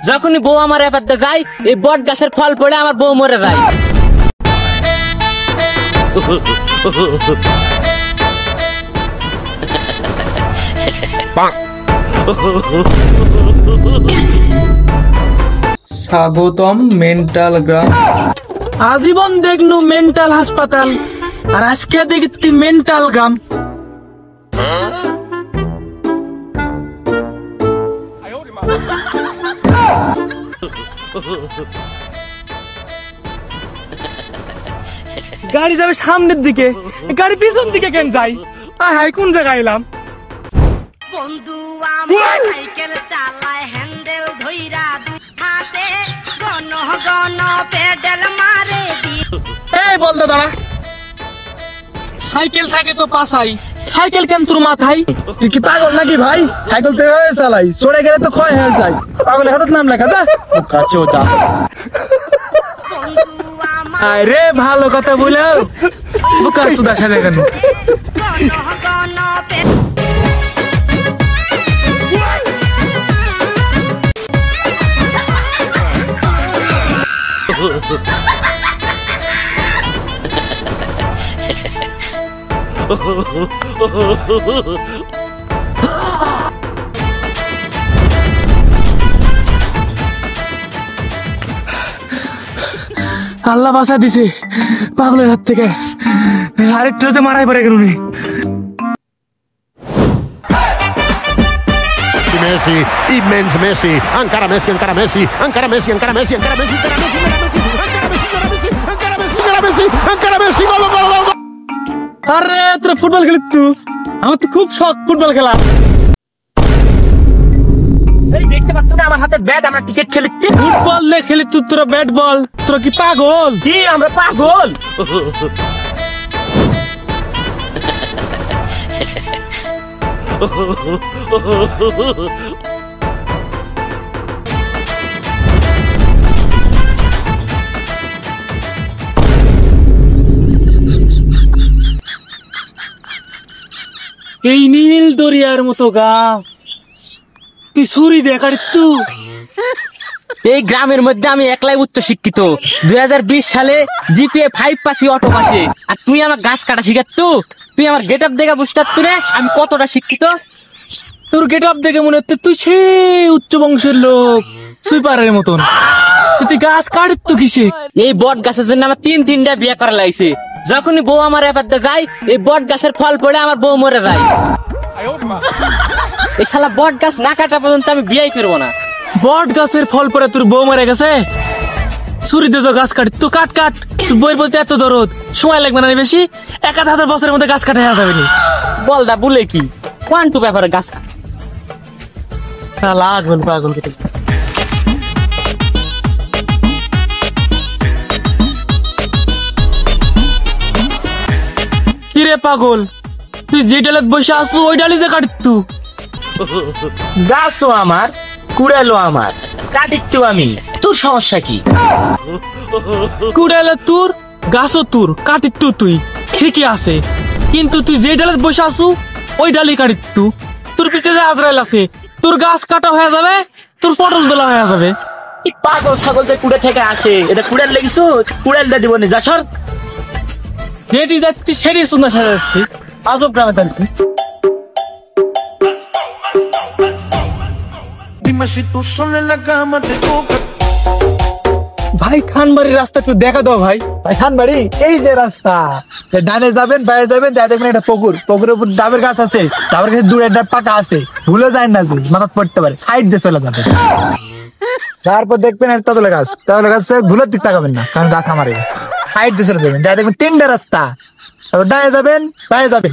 যখনই বউ আমার এপাতে যায় এই বট গাছের ফল পড়ে আমার বউ মরে যায়। স্বাগতম মেন্টাল গ্রাম। আজীবন দেখনু মেন্টাল হাসপাতাল, আর আজকে দেখি মেন্টাল গ্রাম। গাড়ি যাবে সামনের দিকে, গাড়ি পিছন দিকে কেন যাই? হাই কোন জায়গায় এলাম? বন্ধু আমার সাইকেল চালায় হ্যান্ডেল ধইরা দুই হাতে গন গন পেডাল মারে দি। এই বলদা দাঁড়া, সাইকেল থাকে তো পাছাই, সাইকেল কেন তোর মাথায়? তুই কি পাগল নাকি ভাই? সাইকেল তো এভাবে চালাই, সরে গেলে তো ক্ষয় হয়ে যায়। পাগলের হাতের নাম লেখা যা কাচোদা। আরে ভালো কথা বলেও বুকা সুদা সাজা কেন? গন গন পে আল্লাহ বাঁচা দিছে পাগলের হাত থেকে। আরেকটুতে মারাই পড়ে গেল। Messi, immens Messi, encara Messi, encara Messi, encara Messi, encara Messi, encara Messi, encara Messi, encara Messi, encara Messi, encara Messi, encara Messi, encara Messi, encara Messi, gol, gol, gol, gol. আরে তোরা football খেলিস তো? আমার তো খুব শখ football খেলা। এই দেখতে পাচ্ছ না আমার হাতে ব্যাট, আমরা ক্রিকেট খেলিছি। ফুটবল লে খেলি তুই, তোরা ব্যাট বল। তোরা কি পাগল? কি আমরা পাগল? এই নীল দরিয়ার মতো গা তুই ছুরি দেখার তুই। এই গ্রামের মধ্যে আমি একলাই উচ্চ শিক্ষিত। 2020 সালে জিপিএ 5 পাসি অটো পাসে, আর তুই আমার গাছ কাটা শিখাত। তুই আমার গেট আপ দেখে বুঝতে পারত না আমি কতটা শিক্ষিত। তোর গেট আপ দেখে মনে হচ্ছে তুই সেই উচ্চ বংশের লোক, সুইপারের মতন। তুই গাছ কাটিস তো কিসে? এই বট গাছের জন্য আমার 3টা বিয়ে করা লাগছে। যখনই বউ আমার এপাতে যায় এই বট গাছের ফল পড়ে আমার বউ মরে যায়। এই শালা বট গাছ না কাটা পর্যন্ত আমি বিয়েই করবো না। বট গাছের ফল পরে তোর বউ মরে গেছে? ছুরি দিয়ে তো গাছ কাটি, তো কাট কাট। তুই বইয়ের বলতে এত দরদ, সময় লাগবে না বেশি। 1000 বছরের মধ্যে গাছ কাটা যাবে না। বলদা বলে কি কোয়ান্টু ব্যাপারে গাছ কাটা লাগবেন পাগল কেটে। কিরে পাগল, তুই যে ডালে বসে আসু ওই ডালি যে কাটিস তু? গাছও আমার, কুড়ালো আমার, কাটিচ্ছু আমি। তোর সমস্যা কি? কুড়ালে তোর, গাছও তোর, কাটিস তু তুই, ঠিকই আছে। কিন্তু তুই যে ডালে বসে আসু ওই ডালি কাটিস তু। তোর পিছে যে আজরাইল আছে, তোর গাছ কাটা হয়ে যাবে, তোর পটল তোলা হয়ে যাবে। পাগল ছাগল যে কুড়ে থেকে আসে, এটা কুড়াল লেগেছো, কুড়ালটা দিব না যা সর। যেটি যাচ্ছি সেটি সুন্দর সাজাচ্ছি, আজব গ্রামে থাকবি। ভাই খানবাড়ির রাস্তা একটু দেখা দাও ভাই। ভাই খানবাড়ি এই যে রাস্তা, ডানে যাবেন বাইরে যাবেন, যা দেখবেন একটা পুকুর, পুকুরের উপর ডাবের গাছ আছে, ডাবের গাছের দূরে একটা পাকা আছে, ভুলে যায় না, মাথা পড়তে পারে, সাইড দিয়ে চলে যাবে। তারপর দেখবেন একটা তেঁতুলের গাছ, তেঁতুলের গাছ ভুলের দিক তাকাবেন না, কারণ গাছ আমারই। সাইড দিয়ে চলে যাবেন, যা দেখবেন 3টা রাস্তা, তারপর ডানে যাবেন বাইরে যাবেন।